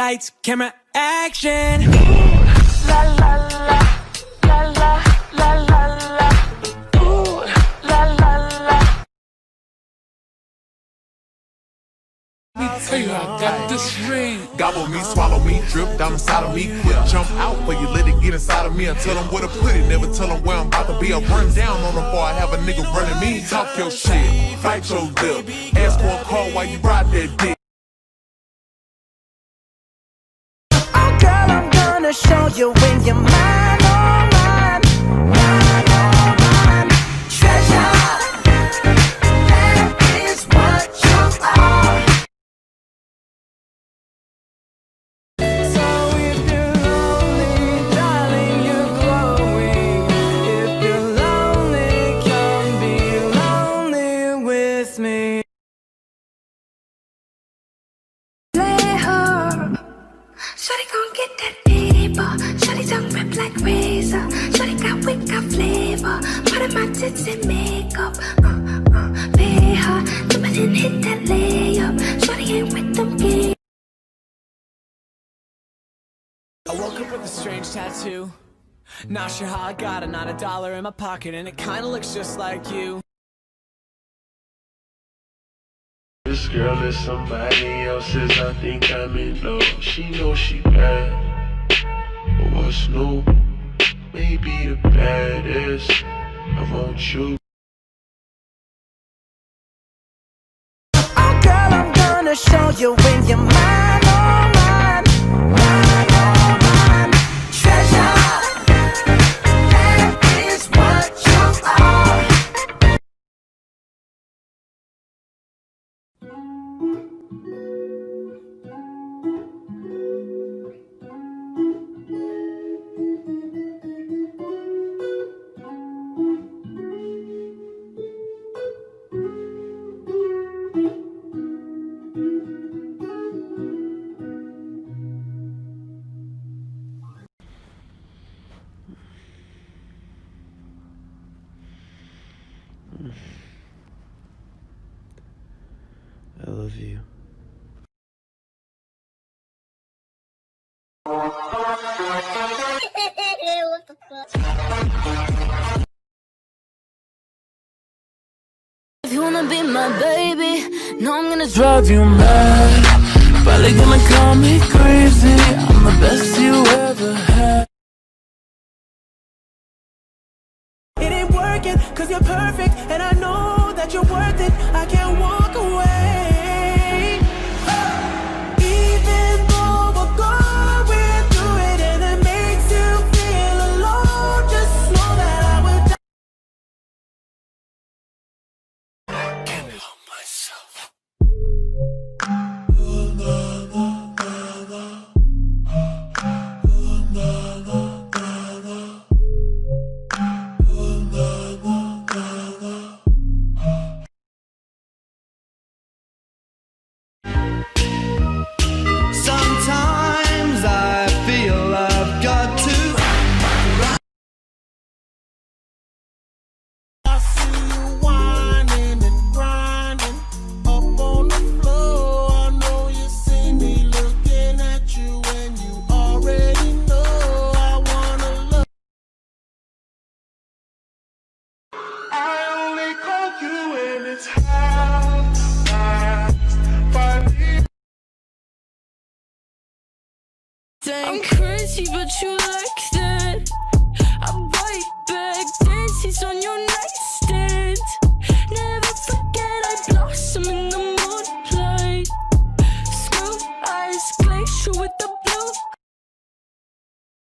Lights, camera, action. La la la, la la la la la. Ooh, la la la. Let me tell you, I got this ring. Gobble me, swallow me, drip down inside of me. Quick jump out for you, let it get inside of me. I tell them where to put it, never tell them where I'm about to be. I run down on them before I have a nigga running me. Talk your shit, fight your lip. Ask for a call while you ride that dick. Oh girl, I'm gonna show you when you're mine, oh mine, mine, oh mine. Treasure, that is what you are. So if you're lonely, darling, you're glowing. If you're lonely, come be lonely with me. Play her. Shawty gon' get that paper. Shawty tongue rip like razor. Shawty got wit, got flavor. Part of my tits and makeup. Pay her. Jump in and hit that layup. Shawty ain't with them games. I woke up with a strange tattoo. Not sure how I got it, not a dollar in my pocket, and it kinda looks just like you. This girl is somebody else's, I think I'm in love. She knows she bad, but what's new? Maybe the baddest. I want you. Oh girl, I'm gonna show you when you're mine, oh mine, mine, oh mine. Treasure, that is what you are. I love you. What the fuck? If you wanna be my baby, no, I'm gonna drive you mad. Probably gonna call me crazy. I'm the best you ever had. It ain't working, cause you're perfect, and I know that you're worth it. I can't walk away. Even though we're going through it, and it makes you feel alone, just know that I would die. Can't help myself. Sometimes I feel I've got to. I see you whining and grinding up on the floor. I know you see me looking at you, and you already know I wanna love. I only call you when it's hard. I'm crazy, but you like that. I bite back, dances on your nights.